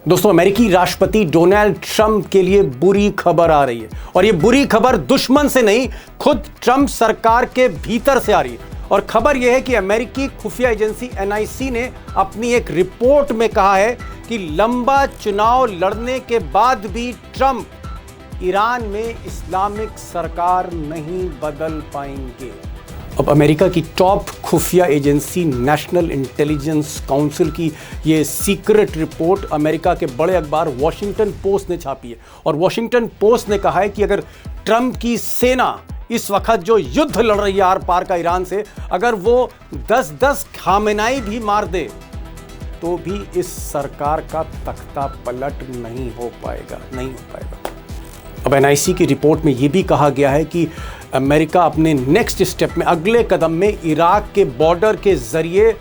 दोस्तों, अमेरिकी राष्ट्रपति डोनाल्ड ट्रंप के लिए बुरी खबर आ रही है और ये बुरी खबर दुश्मन से नहीं, खुद ट्रंप सरकार के भीतर से आ रही है। और खबर यह है कि अमेरिकी खुफिया एजेंसी NIC ने अपनी एक रिपोर्ट में कहा है कि लंबा चुनाव लड़ने के बाद भी ट्रंप ईरान में इस्लामिक सरकार नहीं बदल पाएंगे। अब अमेरिका की टॉप खुफिया एजेंसी नेशनल इंटेलिजेंस काउंसिल की ये सीक्रेट रिपोर्ट अमेरिका के बड़े अखबार वॉशिंगटन पोस्ट ने छापी है और वॉशिंगटन पोस्ट ने कहा है कि अगर ट्रंप की सेना इस वक्त जो युद्ध लड़ रही है आर पार का ईरान से, अगर वो 10-10 खामेनाई भी मार दे तो भी इस सरकार का तख्ता पलट नहीं हो पाएगा। अब NIC की रिपोर्ट में यह भी कहा गया है कि अमेरिका अपने नेक्स्ट स्टेप में, अगले कदम में इराक के बॉर्डर के जरिए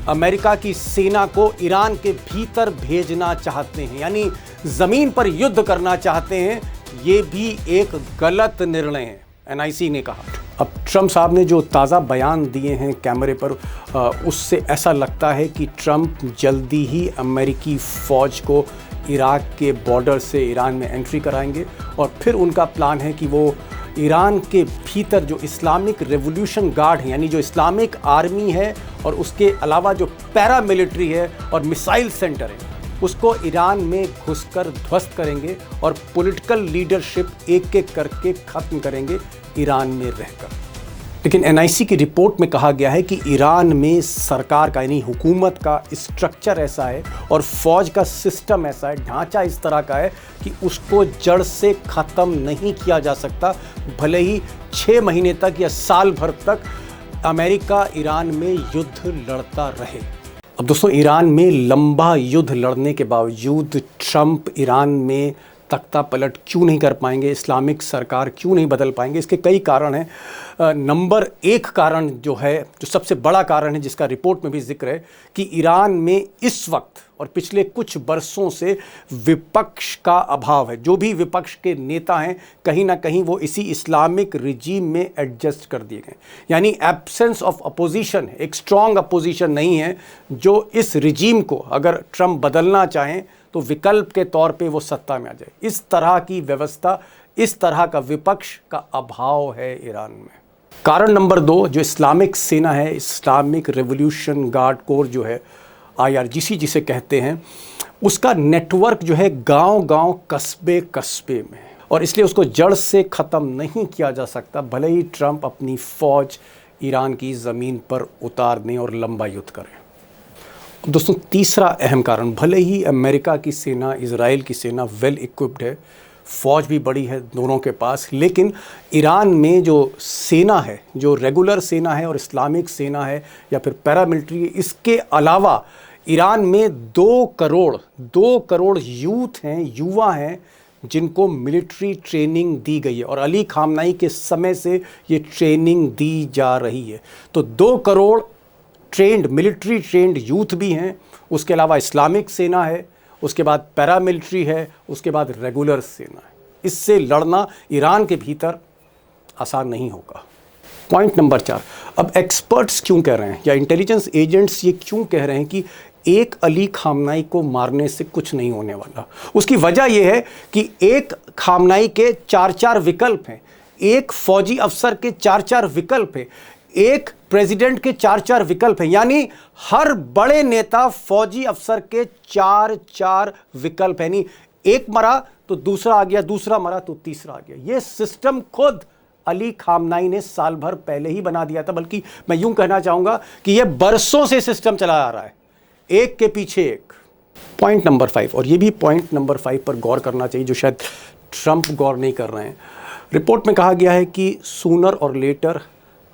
अमेरिका की सेना को ईरान के भीतर भेजना चाहते हैं, यानी जमीन पर युद्ध करना चाहते हैं। ये भी एक गलत निर्णय है, NIC ने कहा। अब ट्रंप साहब ने जो ताज़ा बयान दिए हैं कैमरे पर, उससे ऐसा लगता है कि ट्रंप जल्दी ही अमेरिकी फ़ौज को इराक के बॉर्डर से ईरान में एंट्री कराएंगे और फिर उनका प्लान है कि वो ईरान के भीतर जो इस्लामिक रेवोल्यूशन गार्ड है, यानी जो इस्लामिक आर्मी है और उसके अलावा जो पैरामिलिट्री है और मिसाइल सेंटर है, उसको ईरान में घुसकर ध्वस्त करेंगे और पॉलिटिकल लीडरशिप एक एक करके ख़त्म करेंगे ईरान में रहकर। लेकिन NIC की रिपोर्ट में कहा गया है कि ईरान में सरकार का, यानी हुकूमत का स्ट्रक्चर ऐसा है और फ़ौज का सिस्टम ऐसा है, ढांचा इस तरह का है कि उसको जड़ से ख़त्म नहीं किया जा सकता, भले ही 6 महीने तक या साल भर तक अमेरिका ईरान में युद्ध लड़ता रहे। अब दोस्तों, ईरान में लंबा युद्ध लड़ने के बावजूद ट्रंप ईरान में तख्ता पलट क्यों नहीं कर पाएंगे, इस्लामिक सरकार क्यों नहीं बदल पाएंगे? इसके कई कारण हैं। नंबर 1 कारण जो है, जो सबसे बड़ा कारण है, जिसका रिपोर्ट में भी जिक्र है, कि ईरान में इस वक्त और पिछले कुछ बरसों से विपक्ष का अभाव है। जो भी विपक्ष के नेता हैं, कहीं ना कहीं वो इसी इस्लामिक रिजीम में एडजस्ट कर दिए गए, यानी एब्सेंस ऑफ अपोजिशन, एक स्ट्रॉन्ग अपोजिशन नहीं है जो इस रिजीम को अगर ट्रंप बदलना चाहें तो विकल्प के तौर पे वो सत्ता में आ जाए। इस तरह की व्यवस्था, इस तरह का विपक्ष का अभाव है ईरान में। कारण नंबर 2, जो इस्लामिक सेना है, इस्लामिक रेवोल्यूशन गार्ड कोर जो है, IRGC जिसे कहते हैं, उसका नेटवर्क जो है गांव-गांव, कस्बे-कस्बे में, और इसलिए उसको जड़ से ख़त्म नहीं किया जा सकता, भले ही ट्रंप अपनी फ़ौज ईरान की ज़मीन पर उतार दें और लंबा युद्ध करें। दोस्तों, तीसरा अहम कारण, भले ही अमेरिका की सेना, इजराइल की सेना वेल इक्विप्ड है, फ़ौज भी बड़ी है दोनों के पास, लेकिन ईरान में जो सेना है, जो रेगुलर सेना है और इस्लामिक सेना है या फिर पैरामिलिट्री, इसके अलावा ईरान में 2 करोड़ यूथ हैं, युवा हैं, जिनको मिलिट्री ट्रेनिंग दी गई है और अली खामनाई के समय से ये ट्रेनिंग दी जा रही है। तो 2 करोड़ मिलिट्री ट्रेंड यूथ भी हैं, उसके अलावा इस्लामिक सेना है, उसके बाद पैरामिलिट्री है, उसके बाद रेगुलर सेना है। इससे लड़ना ईरान के भीतर आसान नहीं होगा। पॉइंट नंबर 4, अब एक्सपर्ट्स क्यों कह रहे हैं या इंटेलिजेंस एजेंट्स ये क्यों कह रहे हैं कि एक अली खामनाई को मारने से कुछ नहीं होने वाला? उसकी वजह यह है कि एक खामनाई के 4-4 विकल्प हैं, एक फौजी अफसर के 4-4 विकल्प हैं, एक प्रेसिडेंट के 4-4 विकल्प हैं, यानी हर बड़े नेता फौजी अफसर के 4-4 विकल्प हैं। नहीं, एक मरा तो दूसरा आ गया, दूसरा मरा तो तीसरा आ गया। यह सिस्टम खुद अली खामनाई ने साल भर पहले ही बना दिया था, बल्कि मैं यूं कहना चाहूंगा कि यह बरसों से सिस्टम चला आ रहा है, एक के पीछे एक। पॉइंट नंबर 5, और यह भी पॉइंट नंबर 5 पर गौर करना चाहिए, जो शायद ट्रंप गौर नहीं कर रहे हैं। रिपोर्ट में कहा गया है कि सूनर और लेटर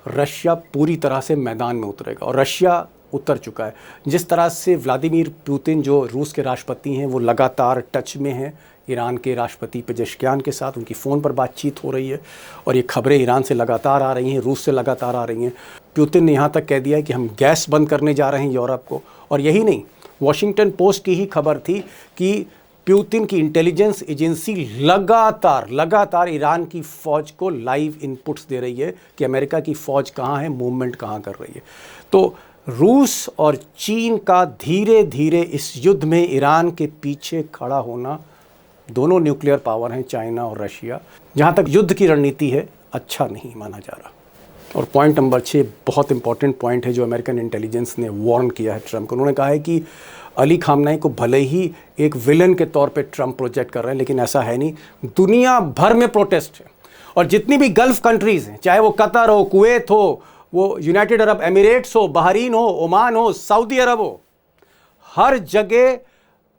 रशिया पूरी तरह से मैदान में उतरेगा, और रशिया उतर चुका है। जिस तरह से व्लादिमीर पुतिन, जो रूस के राष्ट्रपति हैं, वो लगातार टच में हैं ईरान के राष्ट्रपति पेजेश्कियान के साथ, उनकी फ़ोन पर बातचीत हो रही है और ये खबरें ईरान से लगातार आ रही हैं, रूस से लगातार आ रही हैं। पुतिन ने यहाँ तक कह दिया है कि हम गैस बंद करने जा रहे हैं यूरोप को। और यही नहीं, वॉशिंगटन पोस्ट की ही खबर थी कि पुतिन की इंटेलिजेंस एजेंसी लगातार ईरान की फ़ौज को लाइव इनपुट्स दे रही है कि अमेरिका की फ़ौज कहाँ है, मूवमेंट कहाँ कर रही है। तो रूस और चीन का धीरे धीरे इस युद्ध में ईरान के पीछे खड़ा होना, दोनों न्यूक्लियर पावर हैं चाइना और रशिया, जहां तक युद्ध की रणनीति है अच्छा नहीं माना जा रहा। और पॉइंट नंबर 6 बहुत इंपॉर्टेंट पॉइंट है जो अमेरिकन इंटेलिजेंस ने वार्न किया है ट्रंप को। उन्होंने कहा है कि अली खामनेई को भले ही एक विलन के तौर पे ट्रंप प्रोजेक्ट कर रहे हैं, लेकिन ऐसा है नहीं। दुनिया भर में प्रोटेस्ट है और जितनी भी गल्फ कंट्रीज़ हैं, चाहे वो कतर हो, कुवैत हो, वो यूनाइटेड अरब एमिरेट्स हो, बहरीन हो, ओमान हो, सऊदी अरब हो, हर जगह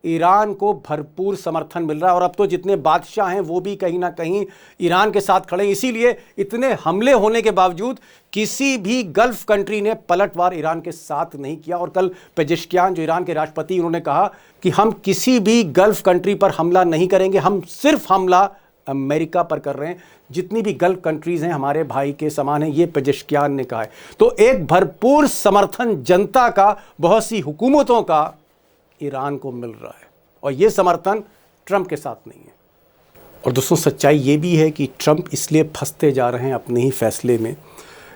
ईरान को भरपूर समर्थन मिल रहा है। और अब तो जितने बादशाह हैं वो भी कहीं ना कहीं ईरान के साथ खड़े हैं। इसीलिए इतने हमले होने के बावजूद किसी भी गल्फ कंट्री ने पलटवार ईरान के साथ नहीं किया। और कल पेजेश्कियान जो ईरान के राष्ट्रपति, उन्होंने कहा कि हम किसी भी गल्फ कंट्री पर हमला नहीं करेंगे, हम सिर्फ हमला अमेरिका पर कर रहे हैं। जितनी भी गल्फ कंट्रीज हैं हमारे भाई के समान हैं, ये पेजेश्कियान ने कहा है। तो एक भरपूर समर्थन जनता का, बहुत सी हुकूमतों का ईरान को मिल रहा है और ये समर्थन ट्रंप के साथ नहीं है। और दोस्तों सच्चाई ये भी है कि ट्रंप इसलिए फंसते जा रहे हैं अपने ही फैसले में,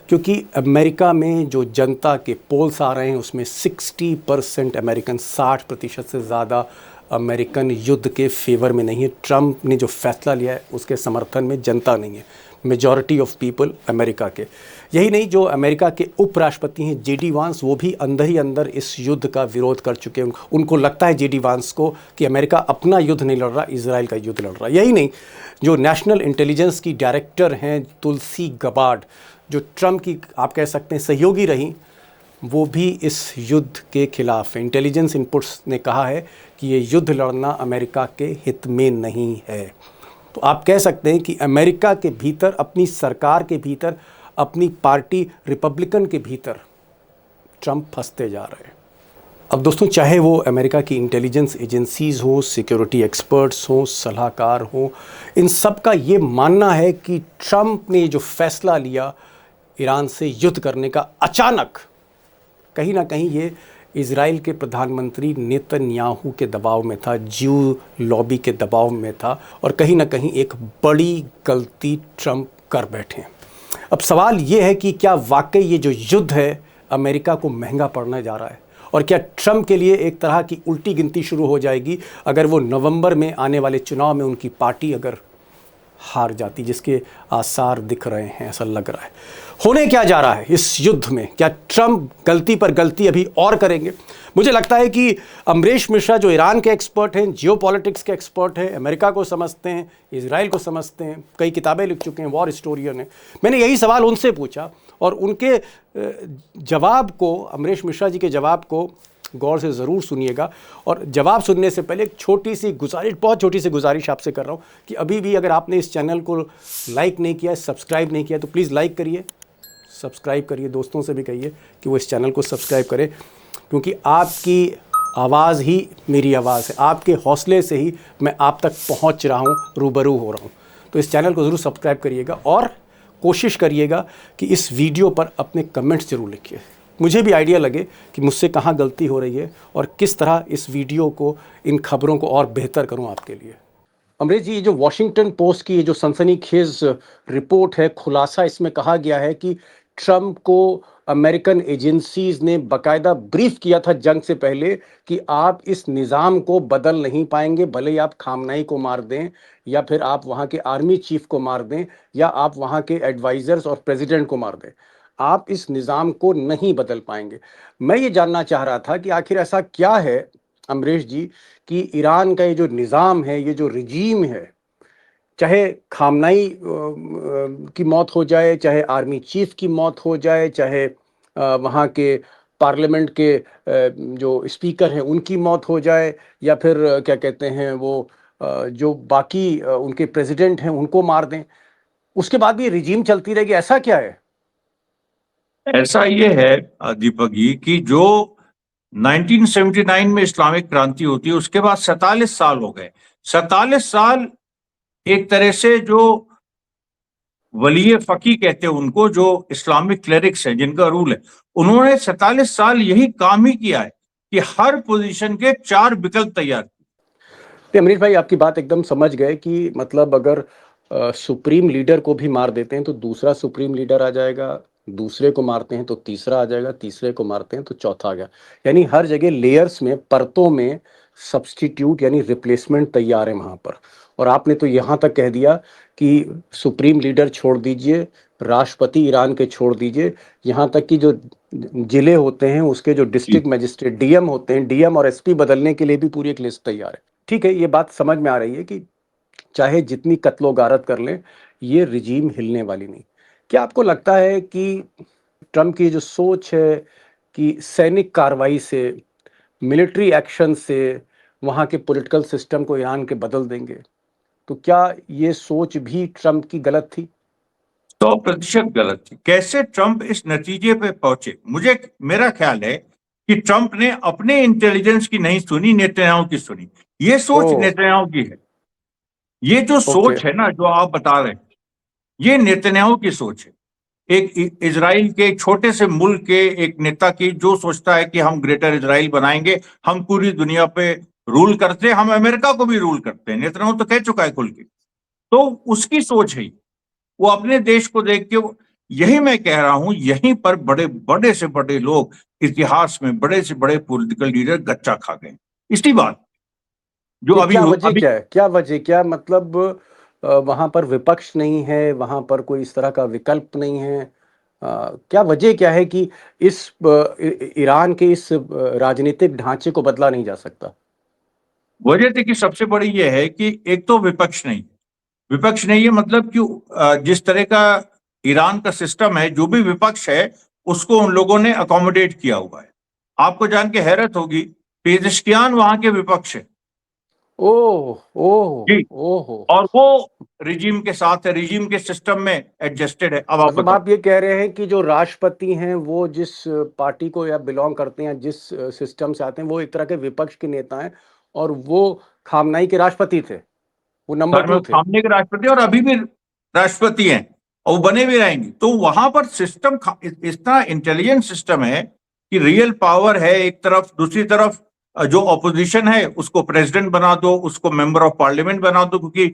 क्योंकि अमेरिका में जो जनता के पोल्स आ रहे हैं उसमें 60% अमेरिकन, 60% से ज़्यादा अमेरिकन युद्ध के फेवर में नहीं है। ट्रंप ने जो फैसला लिया है उसके समर्थन में जनता नहीं है, मेजॉरिटी ऑफ पीपल अमेरिका के। यही नहीं, जो अमेरिका के उपराष्ट्रपति हैं जेडी वांस, वो भी अंदर ही अंदर इस युद्ध का विरोध कर चुके हैं। उनको लगता है जेडी वांस को कि अमेरिका अपना युद्ध नहीं लड़ रहा, इजराइल का युद्ध लड़ रहा। यही नहीं, जो नेशनल इंटेलिजेंस की डायरेक्टर हैं तुलसी गबार्ड, जो ट्रंप की आप कह सकते हैं सहयोगी रही, वो भी इस युद्ध के खिलाफ है। इंटेलिजेंस इनपुट्स ने कहा है कि ये युद्ध लड़ना अमेरिका के हित में नहीं है। तो आप कह सकते हैं कि अमेरिका के भीतर, अपनी सरकार के भीतर, अपनी पार्टी रिपब्लिकन के भीतर ट्रंप फंसते जा रहे हैं। अब दोस्तों, चाहे वो अमेरिका की इंटेलिजेंस एजेंसीज हो, सिक्योरिटी एक्सपर्ट्स हो, सलाहकार हो, इन सब का ये मानना है कि ट्रंप ने जो फैसला लिया ईरान से युद्ध करने का, अचानक कहीं ना कहीं ये इजराइल के प्रधानमंत्री नेतन्याहू के दबाव में था, ज्यू लॉबी के दबाव में था, और कहीं ना कहीं एक बड़ी गलती ट्रंप कर बैठे। अब सवाल ये है कि क्या वाकई ये जो युद्ध है अमेरिका को महंगा पड़ने जा रहा है, और क्या ट्रंप के लिए एक तरह की उल्टी गिनती शुरू हो जाएगी अगर वो नवंबर में आने वाले चुनाव में उनकी पार्टी अगर हार जाती, जिसके आसार दिख रहे हैं, ऐसा लग रहा है। होने क्या जा रहा है इस युद्ध में? क्या ट्रंप गलती पर गलती अभी और करेंगे? मुझे लगता है कि अमरीश मिश्रा, जो ईरान के एक्सपर्ट हैं, जियोपॉलिटिक्स के एक्सपर्ट हैं, अमेरिका को समझते हैं, इजराइल को समझते हैं, कई किताबें लिख चुके हैं, वॉर हिस्टोरियन है, मैंने यही सवाल उनसे पूछा और उनके जवाब को, अमरीश मिश्रा जी के जवाब को गौर से ज़रूर सुनिएगा। और जवाब सुनने से पहले एक छोटी सी गुजारिश, बहुत छोटी सी गुजारिश आपसे कर रहा हूँ कि अभी भी अगर आपने इस चैनल को लाइक नहीं किया, सब्सक्राइब नहीं किया, तो प्लीज़ लाइक करिए, सब्सक्राइब करिए, दोस्तों से भी कहिए कि वो इस चैनल को सब्सक्राइब करें, क्योंकि आपकी आवाज़ ही मेरी आवाज़ है। आपके हौसले से ही मैं आप तक पहुँच रहा हूँ, रूबरू हो रहा हूँ। तो इस चैनल को ज़रूर सब्सक्राइब करिएगा और कोशिश करिएगा कि इस वीडियो पर अपने कमेंट्स ज़रूर लिखिए, मुझे भी आइडिया लगे कि मुझसे कहाँ गलती हो रही है और किस तरह इस वीडियो को, इन खबरों को और बेहतर करूँ आपके लिए। अमरीश जी, ये जो वॉशिंगटन पोस्ट की जो सनसनीखेज रिपोर्ट है, खुलासा इसमें कहा गया है कि ट्रंप को अमेरिकन एजेंसीज ने बाकायदा ब्रीफ किया था जंग से पहले कि आप इस निज़ाम को बदल नहीं पाएंगे, भले ही आप खामनेई को मार दें या फिर आप वहाँ के आर्मी चीफ को मार दें या आप वहाँ के एडवाइजर्स और प्रेसिडेंट को मार दें, आप इस निज़ाम को नहीं बदल पाएंगे। मैं ये जानना चाह रहा था कि आखिर ऐसा क्या है अमरीश जी कि ईरान का ये जो निज़ाम है, ये जो रिजीम है, चाहे खामनेई की मौत हो जाए, चाहे आर्मी चीफ की मौत हो जाए, चाहे वहाँ के पार्लियामेंट के जो स्पीकर हैं उनकी मौत हो जाए, या फिर क्या कहते हैं वो जो बाकी उनके प्रेसिडेंट हैं उनको मार दें, उसके बाद भी रिजीम चलती रहेगी, ऐसा क्या है? ऐसा ये है दीपक जी कि जो 1979 में इस्लामिक क्रांति होती है उसके बाद 47 साल हो गए। 47 साल एक तरह से जो वली फकी कहते हैं उनको, जो इस्लामिक क्लेरिक्स है जिनका रूल है, उन्होंने 47 साल यही काम ही किया है कि हर पोजीशन के 4 विकल्प तैयार किए। अमरीश भाई, आपकी बात एकदम समझ गए कि मतलब अगर सुप्रीम लीडर को भी मार देते हैं तो दूसरा सुप्रीम लीडर आ जाएगा, दूसरे को मारते हैं तो तीसरा आ जाएगा, तीसरे को मारते हैं तो चौथा आ गया। यानी हर जगह लेयर्स में, परतों में सब्स्टिट्यूट यानी रिप्लेसमेंट तैयार है वहाँ पर। और आपने तो यहाँ तक कह दिया कि सुप्रीम लीडर छोड़ दीजिए, राष्ट्रपति ईरान के छोड़ दीजिए, यहाँ तक कि जो जिले होते हैं उसके जो जी। डिस्ट्रिक्ट मजिस्ट्रेट डीएम होते हैं, डीएम और एसपी बदलने के लिए भी पूरी एक लिस्ट तैयार है। ठीक है, ये बात समझ में आ रही है कि चाहे जितनी कत्लो गारत कर लें, ये रिजीम हिलने वाली नहीं। क्या आपको लगता है कि ट्रम्प की जो सोच है कि सैनिक कार्रवाई से, मिलिट्री एक्शन से वहाँ के पॉलिटिकल सिस्टम को ईरान के बदल देंगे, तो क्या ये सोच भी ट्रम्प की गलत थी? 100% गलत थी। कैसे ट्रंप इस नतीजे पे पहुंचे? मुझे मेरा ख्याल है कि ट्रंप ने अपने इंटेलिजेंस की नहीं सुनी, नेतन्याहू की सुनी। ये सोच ओह, नेतन्याहू की है। ये जो ओके। सोच है ना, जो आप बता रहे हैं, ये नेतन्याहू की सोच है। एक इजराइल के एक छोटे से मुल्क के एक नेता की, जो सोचता है कि हम ग्रेटर इजराइल बनाएंगे, हम पूरी दुनिया पे रूल करते हैं, हम अमेरिका को भी रूल करते हैं। नेतन्याहू तो कह चुका है खुल के। तो उसकी सोच है। वो अपने देश को देख के यही मैं कह रहा हूं, यहीं पर बड़े बड़े से बड़े लोग इतिहास में, बड़े से बड़े पॉलिटिकल लीडर गच्चा खा गए। इसी बात जो ये अभी क्या वजह अभी क्या है? क्या वजह, क्या मतलब वहां पर विपक्ष नहीं है, वहां पर कोई इस तरह का विकल्प नहीं है? क्या वजह क्या है कि इस ईरान के इस राजनीतिक ढांचे को बदला नहीं जा सकता? वजह थी कि सबसे बड़ी यह है कि एक तो विपक्ष नहीं, विपक्ष नहीं है, मतलब कि जिस तरह का ईरान का सिस्टम है, जो भी विपक्ष है उसको उन लोगों ने अकोमोडेट किया हुआ है। आपको जान के हैरत होगी, पेजिशकियान वहां के विपक्ष है। ओह, ओह, जी। ओह। और वो रिजीम के साथ है, रिजीम के सिस्टम में एडजस्टेड है। अब आप मतलब बताओ। आप ये कह रहे हैं कि जो राष्ट्रपति हैं वो जिस पार्टी को या बिलोंग करते हैं, जिस सिस्टम से आते हैं, वो एक तरह के विपक्ष के नेता हैं, और वो खामनाई के राष्ट्रपति थे, वो नंबर में 2 थे। सामने के राष्ट्रपति और अभी भी राष्ट्रपति हैं, और वो बने भी रहेंगे। तो वहां पर सिस्टम इतना इंटेलिजेंट सिस्टम है कि रियल पावर है एक तरफ, दूसरी तरफ जो ऑपोजिशन है उसको प्रेसिडेंट बना दो, उसको मेंबर ऑफ पार्लियामेंट बना दो, क्योंकि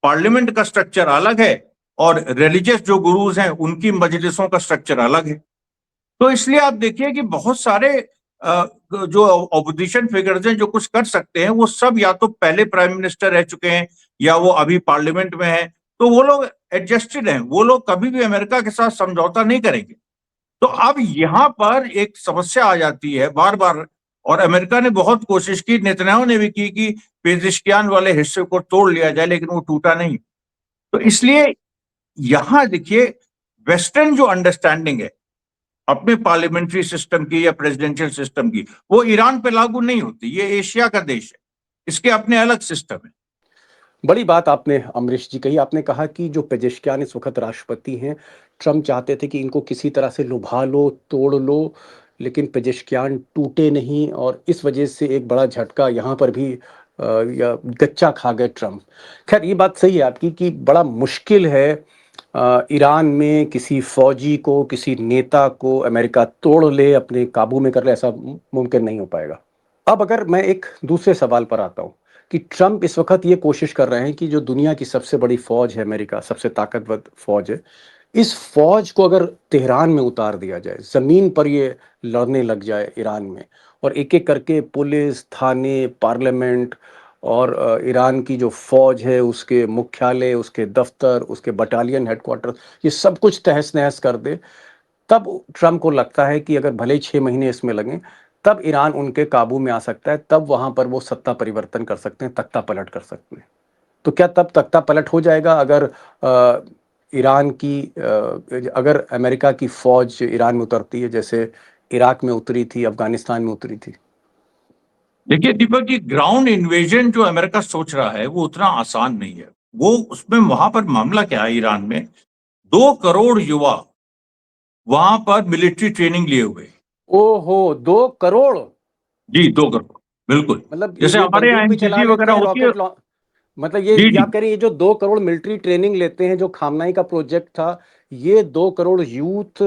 पार्लियामेंट का स्ट्रक्चर अलग है और रिलीजियस जो गुरुज हैं उनकी मजलिसों का स्ट्रक्चर अलग है। तो इसलिए आप देखिए कि बहुत सारे जो ऑपोजिशन फिगर्स हैं जो कुछ कर सकते हैं, वो सब या तो पहले प्राइम मिनिस्टर रह चुके हैं या वो अभी पार्लियामेंट में है। तो वो लोग एडजस्टेड हैं, वो लोग कभी भी अमेरिका के साथ समझौता नहीं करेंगे। तो अब यहां पर एक समस्या आ जाती है बार बार, और अमेरिका ने बहुत कोशिश की, नेतन्याहू ने भी की कि पेजिशकियान वाले हिस्से को तोड़ लिया जाए, लेकिन वो टूटा नहीं। तो इसलिए यहां देखिए, वेस्टर्न जो अंडरस्टैंडिंग है अपने पार्लियामेंट्री सिस्टम की या प्रेसिडेंशियल सिस्टम की, वो ईरान पे लागू नहीं होती। ये एशिया का देश है, इसके अपने अलग सिस्टम है। बड़ी बात आपने अमरीश जी कही। आपने कहा कि जो पेजेश्कियान इस वक्त राष्ट्रपति हैं, ट्रम्प चाहते थे कि इनको किसी तरह से लुभा लो, तोड़ लो, लेकिन पेजेश्कियान टूटे नहीं, और इस वजह से एक बड़ा झटका यहाँ पर भी या गच्चा खा गए ट्रम्प। खैर, ये बात सही है आपकी कि बड़ा मुश्किल है ईरान में किसी फौजी को, किसी नेता को अमेरिका तोड़ ले, अपने काबू में कर ले, ऐसा मुमकिन नहीं हो पाएगा। अब अगर मैं एक दूसरे सवाल पर आता हूँ कि ट्रम्प इस वक्त ये कोशिश कर रहे हैं कि जो दुनिया की सबसे बड़ी फौज है, अमेरिका सबसे ताकतवर फौज है, इस फौज को अगर तेहरान में उतार दिया जाए, जमीन पर ये लड़ने लग जाए ईरान में, और एक एक करके पुलिस, थाने, पार्लियामेंट और ईरान की जो फौज है उसके मुख्यालय, उसके दफ्तर, उसके बटालियन हेडक्वार्टर, ये सब कुछ तहस नहस कर दे, तब ट्रम्प को लगता है कि अगर भले ही 6 महीने इसमें लगें, तब ईरान उनके काबू में आ सकता है, तब वहां पर वो सत्ता परिवर्तन कर सकते हैं, तख्ता पलट कर सकते हैं। तो क्या तब तख्ता पलट हो जाएगा अगर ईरान की अगर अमेरिका की फौज ईरान में उतरती है, जैसे इराक में उतरी थी, अफगानिस्तान में उतरी थी? देखिए दीपक जी, ग्राउंड इन्वेजन जो अमेरिका सोच रहा है वो उतना आसान नहीं है। वो उसमें वहां पर मामला क्या है, ईरान में 2 करोड़ युवा वहां पर मिलिट्री ट्रेनिंग लिए हुए। ओहो, 2 करोड़! जी, 2 करोड़, बिल्कुल। मतलब जैसे ये हमारे बंदूक यहाँ भी चला एनसीसी लेते वगैरह हैं, होती है। रॉकेट लॉन्च, मतलब ये जी ये जी। आप कह रहे हैं, ये जो 2 करोड़ मिलिट्री ट्रेनिंग लेते हैं, जो खामनाई का प्रोजेक्ट था, ये 2 करोड़ यूथ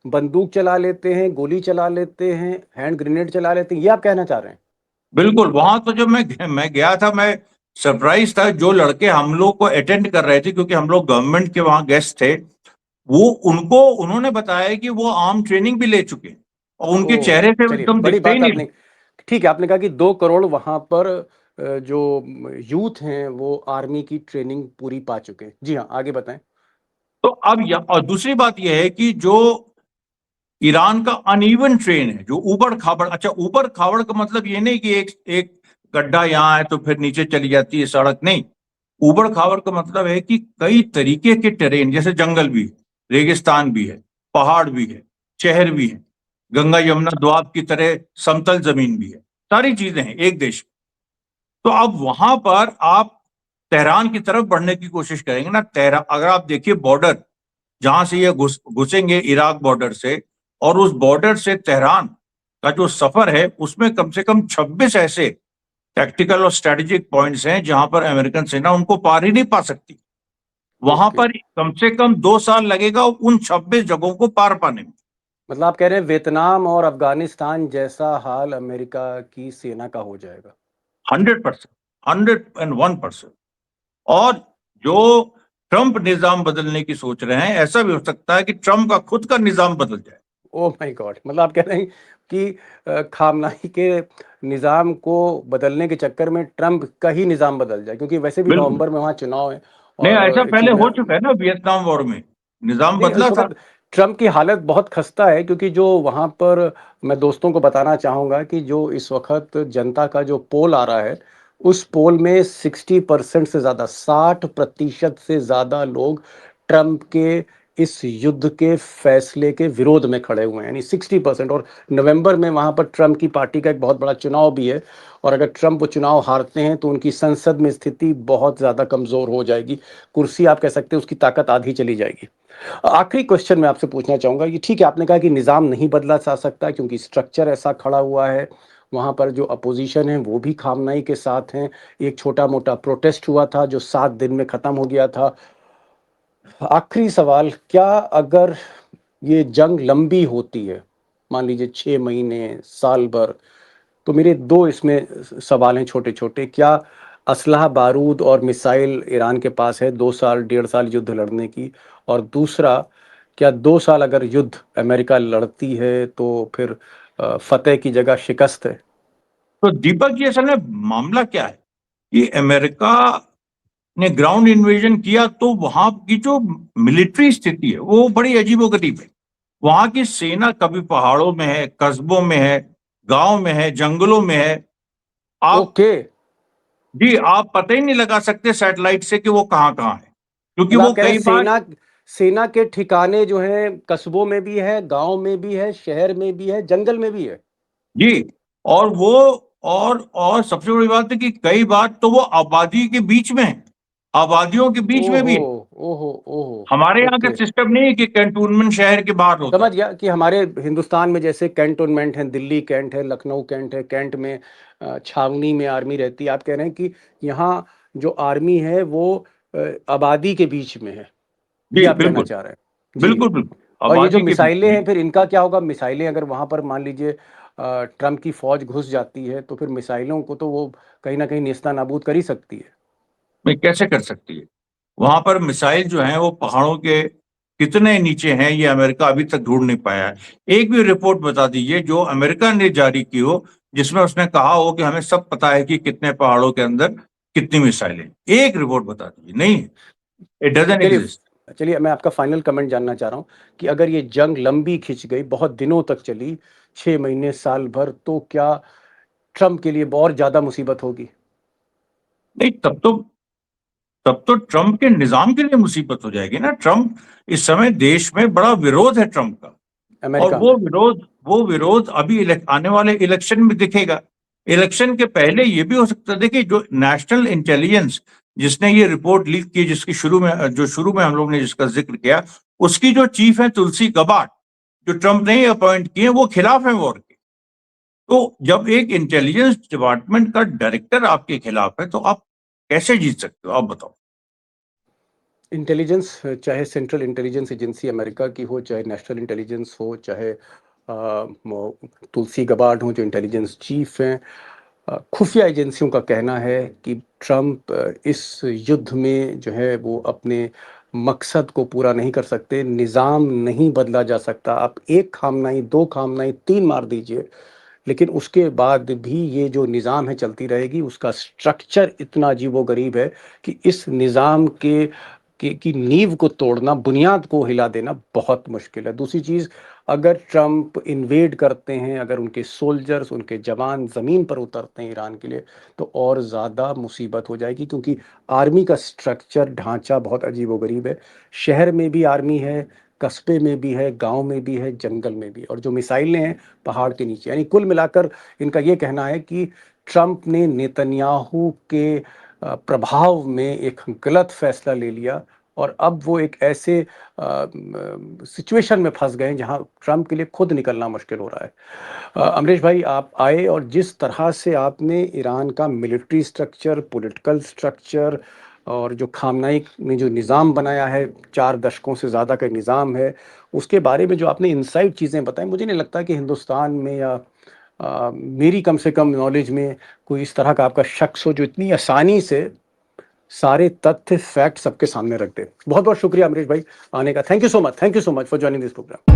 बंदूक चला लेते हैं, गोली चला लेते हैं, हैंड ग्रेनेड चला लेते हैं, ये आप कहना चाह रहे हैं? बिल्कुल, वहां तो जब मैं गया था, मैं सरप्राइज था। जो लड़के हम लोग को अटेंड कर रहे थे, क्योंकि हम लोग गवर्नमेंट के वहां गेस्ट थे, वो उन्होंने बताया कि वो आर्म ट्रेनिंग भी ले चुके हैं और उनके ओ चेहरे से चलिए, एकदम बड़ी दिखते ही बात नहीं। आपने, ठीक है, आपने कहा कि 2 करोड़ वहां पर जो यूथ हैं वो आर्मी की ट्रेनिंग पूरी पा चुके हैं। जी हाँ, आगे बताएं। तो अब और दूसरी बात यह है कि जो ईरान का अनइवन ट्रेन है, जो ऊबड़ खाबड़, अच्छा ऊबड़ खाबड़ का मतलब ये नहीं कि एक एक गड्ढा यहाँ है तो फिर नीचे चली जाती है सड़क, नहीं। ऊबड़ खाबड़ का मतलब है कि कई तरीके के टेरेन, जैसे जंगल भी है, रेगिस्तान भी है, पहाड़ भी है, शहर भी है, गंगा यमुना दोआब की तरह समतल जमीन भी है, सारी चीजें हैं एक देश। तो अब वहां पर आप तेहरान की तरफ बढ़ने की कोशिश करेंगे ना, तेहरान अगर आप देखिए बॉर्डर, जहां से ये घुसेंगे इराक बॉर्डर से, और उस बॉर्डर से तेहरान का जो सफर है उसमें कम से कम 26 ऐसे टैक्टिकल और स्ट्रेटेजिक पॉइंट्स हैं जहां पर अमेरिकन सेना उनको पार ही नहीं पा सकती। वहां ओके, पर कम से कम 2 साल लगेगा उन 26 जगहों को पार पाने में। मतलब आप कह रहे हैं वियतनाम और अफगानिस्तान जैसा हाल अमेरिका की सेना का हो जाएगा। 100%, 101%। और जो ट्रंप निजाम बदलने की सोच रहे हैं, ऐसा भी हो सकता है कि ट्रंप का खुद का निजाम बदल जाए। ओह माय गॉड, मतलब आप कह रहे हैं कि खामनाई के निज़ाम को बदलने के चक्कर में ट्रंप का ही निज़ाम बदल जाए, क्योंकि वैसे भी बिल्कुल। नवंबर में वहाँ चुनाव है। नहीं, और ऐसा एक पहले चीज़ मैं, हो चुका है ना वियतनाम वॉर में, निजाम नहीं बदला इस था। वक्त ट्रंप की हालत बहुत खस्ता है, क्योंकि जो वहाँ पर, मैं दोस्तों को बताना चाहूँगा कि जो इस वक्त जनता का जो पोल आ रहा है, उस पोल में 60% से ज़्यादा, 60% से ज़्यादा लोग ट्रंप के इस युद्ध के फैसले के विरोध में खड़े हुए हैं, यानी 60%। और नवंबर में वहाँ पर ट्रंप की पार्टी का एक बहुत बड़ा चुनाव भी है, और अगर ट्रंप वो चुनाव हारते हैं तो उनकी संसद में स्थिति बहुत ज़्यादा कमज़ोर हो जाएगी। कुर्सी आप कह सकते हैं उसकी ताकत आधी चली जाएगी। आखिरी क्वेश्चन मैं आपसे पूछना चाहूंगा, ये ठीक है आपने कहा कि निज़ाम नहीं बदला जा सकता क्योंकि स्ट्रक्चर ऐसा खड़ा हुआ है, वहाँ पर जो अपोजिशन है वो भी खामनाई के साथ हैं, एक छोटा मोटा प्रोटेस्ट हुआ था जो 7 दिन में ख़त्म हो गया था। आखिरी सवाल, क्या अगर ये जंग लंबी होती है, मान लीजिए 6 महीने, साल भर, तो मेरे दो इसमें सवाल हैं छोटे छोटे। क्या असलहा बारूद और मिसाइल ईरान के पास है 2 साल 1.5 साल युद्ध लड़ने की? और दूसरा, क्या 2 साल अगर युद्ध अमेरिका लड़ती है तो फिर फतेह की जगह शिकस्त है? तो दीपक जी, असल में मामला क्या है कि अमेरिका ने ग्राउंड इन्वेजन किया तो वहां की जो मिलिट्री स्थिति है वो बड़ी अजीबोगरीब है। वहां की सेना कभी पहाड़ों में है, कस्बों में है, गांव में है, जंगलों में है। आप ओके, जी, आप पता ही नहीं लगा सकते सैटेलाइट से कि वो कहाँ कहाँ है, क्योंकि मतलब वो आप कह रहे हैं कई बार। सेना सेना के ठिकाने जो हैं कस्बों में भी है, गांव में भी है, शहर में भी है, जंगल में भी है। जी, और वो और सबसे बड़ी बात है कि कई बार तो वो आबादी के बीच में है, आबादियों के बीच में भी ओहो, है। ओहो, ओहो। हमारे यहाँ का ओके, सिस्टम नहीं है कि कैंटोनमेंट शहर के बाहर होता समझ है। गया कि हमारे हिंदुस्तान में जैसे कैंटोनमेंट है, दिल्ली कैंट है, लखनऊ कैंट है, कैंट में छावनी में आर्मी रहती है। आप कह रहे हैं कि यहाँ जो आर्मी है वो आबादी के बीच में है, ये जी आप कहना बिल्कुल, चाह रहे हैं जी। बिल्कुल बिल्कुल, और ये जो आबादी के बीच मिसाइलें में। हैं फिर इनका क्या होगा? मिसाइलें अगर वहाँ पर मान लीजिए ट्रम्प की फौज घुस जाती है तो फिर मिसाइलों को तो वो कहीं ना कहीं नेस्ता नाबूद कर ही सकती है। में कैसे कर सकती है? वहां पर मिसाइल जो है वो पहाड़ों के कितने नीचे हैं ये अमेरिका अभी तक ढूंढ नहीं पाया है। एक भी रिपोर्ट बता दीजिए जो अमेरिका ने जारी की हो, जिसमें उसने कहा हो कि हमें सब पता है कि कितने पहाड़ों के अंदर कितनी मिसाइलें। एक रिपोर्ट बता दीजिए, नहीं, इट डजंट चलिए, एग्जिस्ट। चलिए मैं आपका फाइनल कमेंट जानना चाह रहा हूँ कि अगर ये जंग लंबी खिंच गई, बहुत दिनों तक चली, 6 महीने, साल भर, तो क्या ट्रम्प के लिए और ज्यादा मुसीबत होगी? नहीं, तब तो ट्रंप के निजाम के लिए मुसीबत हो जाएगी ना। ट्रंप, इस समय देश में बड़ा विरोध है ट्रंप का। और अमेरिका वो में? विरोध वो विरोध अभी आने वाले इलेक्शन में दिखेगा। इलेक्शन के पहले ये भी हो सकता है। देखिए, जो नेशनल इंटेलिजेंस जिसने ये रिपोर्ट लीक की, जिसकी शुरू में हम लोग ने जिसका जिक्र किया, उसकी जो चीफ है तुलसी गबार्ड, जो ट्रंप ने अपॉइंट किए, वो खिलाफ है वॉर के। तो जब एक इंटेलिजेंस डिपार्टमेंट का डायरेक्टर आपके खिलाफ है तो आप कैसे जीत सकते हो, आप बताओ। इंटेलिजेंस, चाहे सेंट्रल इंटेलिजेंस एजेंसी अमेरिका की हो, चाहे नेशनल इंटेलिजेंस हो, चाहे तुलसी गबार्ड हो जो इंटेलिजेंस चीफ हैं, खुफिया एजेंसियों का कहना है कि ट्रम्प इस युद्ध में जो है वो अपने मकसद को पूरा नहीं कर सकते, निज़ाम नहीं बदला जा सकता। आप 1 खामनाई, 2 खामनाई, 3 मार दीजिए, लेकिन उसके बाद भी ये जो निज़ाम है चलती रहेगी। उसका स्ट्रक्चर इतना अजीबो-गरीब है कि इस निज़ाम के की नींव को तोड़ना, बुनियाद को हिला देना बहुत मुश्किल है। दूसरी चीज़, अगर ट्रंप इन्वेड करते हैं, अगर उनके सोल्जर्स, उनके जवान ज़मीन पर उतरते हैं ईरान के लिए, तो और ज़्यादा मुसीबत हो जाएगी, क्योंकि आर्मी का स्ट्रक्चर, ढांचा बहुत अजीबो-गरीब है। शहर में भी आर्मी है, कस्बे में भी है, गाँव में भी है, जंगल में भी है, और जो मिसाइलें हैं पहाड़ के नीचे। यानी कुल मिलाकर इनका ये कहना है कि ट्रंप ने नेतन्याहू के प्रभाव में एक गलत फैसला ले लिया, और अब वो एक ऐसे सिचुएशन में फंस गए हैं जहां ट्रंप के लिए खुद निकलना मुश्किल हो रहा है। अमरीश भाई, आप आए और जिस तरह से आपने ईरान का मिलिट्री स्ट्रक्चर, पॉलिटिकल स्ट्रक्चर, और जो खामनाई ने जो निज़ाम बनाया है, 4 दशकों से ज़्यादा का निज़ाम है, उसके बारे में जो आपने इनसाइड चीज़ें बताई, मुझे नहीं लगता कि हिंदुस्तान में या मेरी कम से कम नॉलेज में कोई इस तरह का आपका शख्स हो जो इतनी आसानी से सारे तथ्य, फैक्ट सबके सामने रख दे। बहुत-बहुत शुक्रिया अमरीश भाई आने का। Thank you so much for joining this programme.